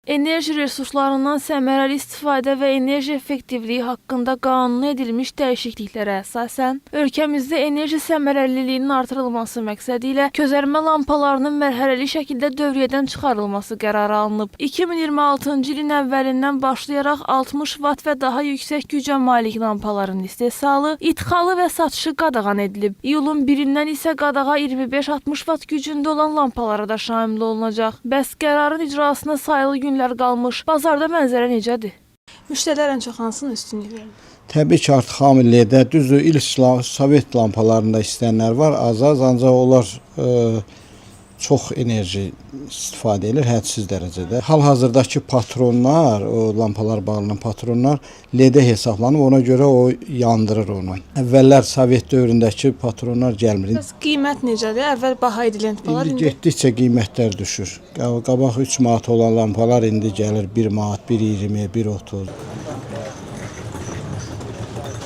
Enerji resurslarından səmərəli istifadə və enerji effektivliyi haqqında qanuna edilmiş dəyişikliklərə əsasən, ölkəmizdə enerji səmərəliliyinin artırılması məqsədi ilə közərmə lampalarının mərhələli şəkildə dövriyyədən çıxarılması qərarı alınıb. 2026-cı ilin əvvəlindən başlayaraq 60 watt və daha yüksək gücə malik lampaların istehsalı, idxalı və satışı qadağan edilib. İyulun 1-dən isə qadağa 25-60 watt gücündə olan lampalara da şamil olunacaq. Bəs qərarın icrasına sayılı günlər qalmış. Bazarda mənzərə necədir? Müştərilər ən çox hansını üstünlük verir? Təbii ki, artıq hamillikdə düzdür, ilk Sovet lampalarında istəyənlər var, az, ancaq onlar çox enerji istifadə edir, hədsiz dərəcədə. Hal-hazırdakı patronlar, o lampalar bağlanan patronlar LED-ə hesablanıb, ona görə o yandırır onu. Əvvəllər Sovet dövründəki patronlar gəlmir. Bəs qiymət necədir? Əvvəl baha idi lentalar, İndi getdikcə qiymətlər düşür. Qabaq 3 manat olan lampalar indi gəlir 1 manat, 1.20, 1.30.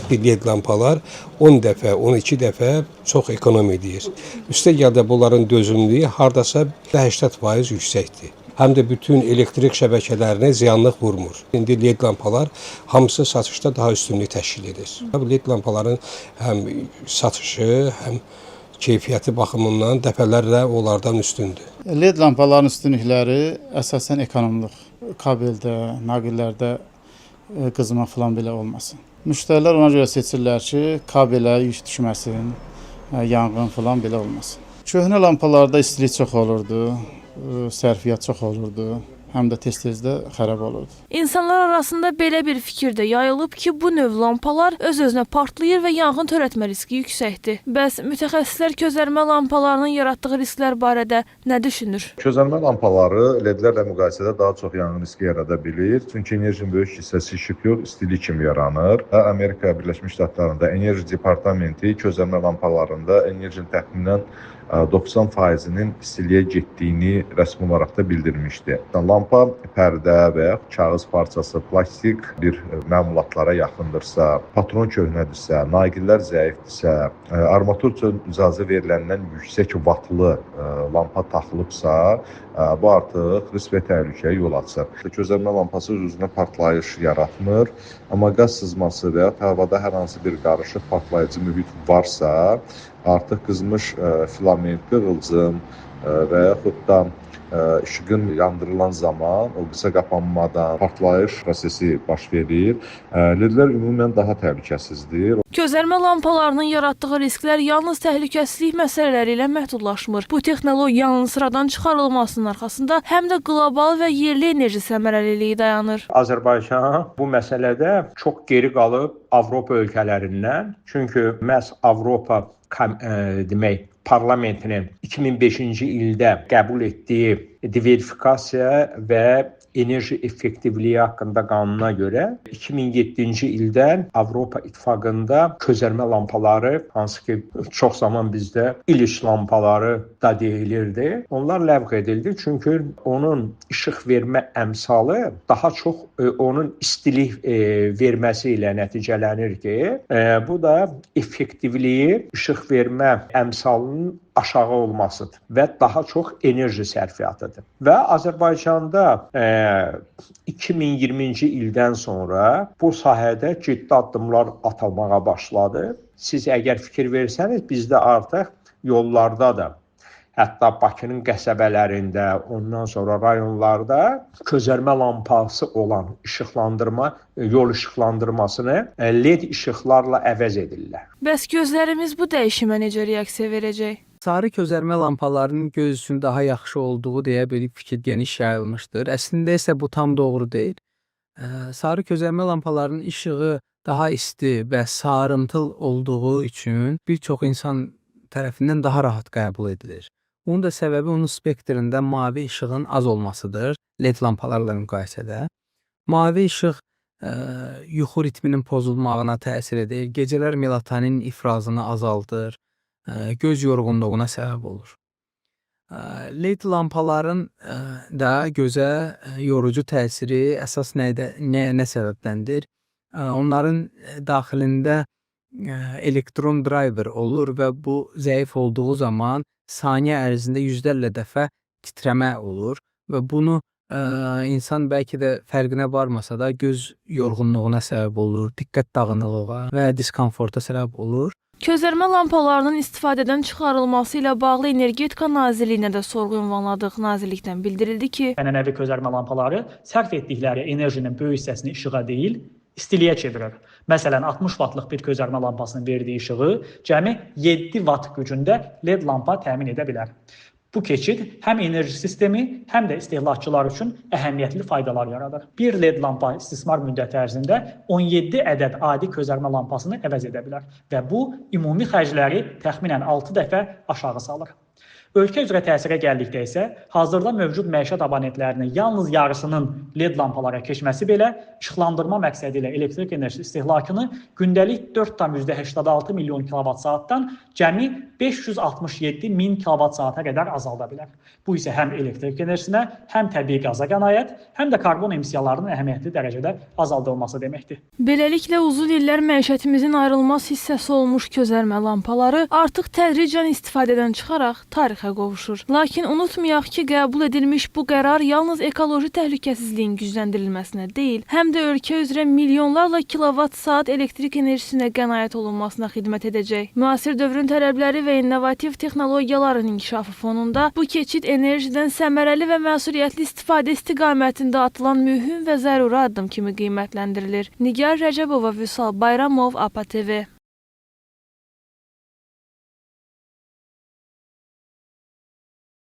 LED lampalar 10 dəfə, 12 dəfə çox ekonom edir. Üstəgəl də bunların dözümlüyü hardasa 80% yüksəkdir. Həm də bütün elektrik şəbəkələrinə ziyanlıq vurmur. İndi LED lampalar hamısı satışda daha üstünlük təşkil edir. LED lampaların həm satışı, həm keyfiyyəti baxımından dəfələrlə onlardan üstündür. LED lampaların üstünlükləri əsasən ekonomluq. Kabeldə, naqillərdə qızma falan belə olmasın. Müştərilər ona görə seçirlər ki, kabelə yük düşməsin, yanğın falan belə olmasın. Köhnə lampalarda istilik çox olurdu, sərfiyyat çox olurdu. Həm də tez-tez də xarab olurdu. İnsanlar arasında belə bir fikir də yayılıb ki, bu növ lampalar öz-özünə partlayır və yanğın törətmə riski yüksəkdir. Bəs mütəxəssislər közərmə lampalarının yaratdığı risklər barədə nə düşünür? Közərmə lampaları LED-lərlə müqayisədə daha çox yanğın riski yarada bilir. Çünki enerjinin böyük hissəsi işıq yox, istilik kimi yaranır. Amerika Birləşmiş Ştatlarında Enerji Departamenti közərmə lampalarında enerjinin təxminən 90%-nin istiliyə getdiyini rəsmi olaraq da bildirmişdi. Lampa pərdə və yaxud kağız parçası, plastik bir məmulatlara yaxındırsa, patron köhnədirsə, naqillər zəifdirsə, armatur üçün icazə veriləndən yüksək vatlı lampa taxılıbsa, bu artıq risk və təhlükəyə yol açır. Közərmə lampası özünə partlayış yaratmır, amma qaz sızması və yaxud havada hər hansı bir qarışıq partlayıcı mühit varsa, artıq qızmış filament, qığılcım və yaxud da işığın yandırılan zaman o qısa qapanmadan partlayış prosesi baş verir. LED-lər ümumən daha təhlükəsizdir. Közərmə lampalarının yaratdığı risklər yalnız təhlükəsizlik məsələləri ilə məhdudlaşmır. Bu texnologiyanın sıradan çıxarılmasının arxasında həm də qlobal və yerli enerji səmərəliliyi dayanır. Azərbaycan bu məsələdə çox geri qalıb Avropa ölkələrindən. Çünki məhz Avropa demək parlamentinin 2005-ci ildə qəbul etdiyi diversifikasiya və enerji effektivliyi haqqında qanuna görə 2007-ci ildən Avropa İttifaqında közərmə lampaları, hansı ki çox zaman bizdə iliş lampaları da deyilirdi, onlar ləğv edildi. Çünki onun işıq vermə əmsalı daha çox onun istilik verməsi ilə nəticələnir ki, bu da effektivliyi işıq vermə əmsalının aşağı olmasıdır və daha çox enerji sərfiyatıdır. Və Azərbaycanda 2020-ci ildən sonra bu sahədə ciddi addımlar atılmağa başladı. Siz əgər fikir versəniz, bizdə artıq yollarda da, hətta Bakının qəsəbələrində, ondan sonra rayonlarda közərmə lampası olan işıqlandırma, yol işıqlandırmasını LED işıqlarla əvəz edirlər. Bəs gözlərimiz bu dəyişimə necə reaksiya verəcək? Sarı közərmə lampalarının göz üçün daha yaxşı olduğu deyə bir fikir geniş yayılmışdır. Əslində isə bu tam doğru deyil. Sarı közərmə lampalarının işığı daha isti və sarımtıl olduğu üçün bir çox insan tərəfindən daha rahat qəbul edilir. Bunun da səbəbi onun spektrində mavi işığın az olmasıdır LED lampalarla müqayisədə. Mavi işıq yuxu ritminin pozulmağına təsir edir, gecələr melatonin ifrazını azaldır, göz yorğunluğuna səbəb olur. LED lampaların da gözə yorucu təsiri əsas nə səbəbləndir? Onların daxilində elektron driver olur və bu zəif olduğu zaman saniyə ərzində yüzlərlə dəfə titrəmə olur və bunu insan bəlkə də fərqinə varmasa da göz yorğunluğuna səbəb olur, diqqət dağınıqlığa və diskomforta səbəb olur. Közərmə lampalarının istifadədən çıxarılması ilə bağlı Energetika Nazirliyinə də sorğu ünvanladıq. Nazirlikdən bildirildi ki, ənənəvi közərmə lampaları sərf etdikləri enerjinin böyük hissəsini işığa deyil, istiliyə çevirir. Məsələn, 60 vatlıq bir közərmə lampasının verdiyi işığı cəmi 7 vat gücündə LED lampa təmin edə bilər. Bu keçid həm enerji sistemi, həm də istehlakçılar üçün əhəmiyyətli faydalar yaradır. Bir LED lampa istismar müddəti ərzində 17 ədəd adi közərmə lampasını əvəz edə bilər və bu ümumi xərcləri təxminən 6 dəfə aşağı salır. Ölkə üzrə təsirə gəldikdə isə hazırda mövcud məişət abonentlərinin yalnız yarısının LED lampalara keçməsi belə işıqlandırma məqsədi ilə elektrik enerjisi istehlakını gündəlik 4,86 milyon kilovat-saatdan cəmi 567 min kilovat-saata qədər azalda bilər. Bu isə həm elektrik enerjisinə, həm təbii qaza qənaət, həm də karbon emissiyalarının əhəmiyyətli dərəcədə azaldılması deməkdir. Beləliklə uzun illər məişətimizin ayrılmaz hissəsi olmuş közərmə lampaları artıq tədricən istifadədən çıxaraq tarixə qovuşur. Lakin unutmayaq ki, qəbul edilmiş bu qərar yalnız ekoloji təhlükəsizliyin gücləndirilməsinə deyil, həm də ölkə üzrə milyonlarla kilovat-saat elektrik enerjisinə qənaət olunmasına xidmət edəcək. Müasir dövrün tələbləri və innovativ texnologiyaların inkişafı fonunda bu keçid enerjidən səmərəli və məsuliyyətli istifadə istiqamətində atılan mühüm və zəruri addım kimi qiymətləndirilir. Nigar Rəcəbova, Vüsal Bayramov, APA TV.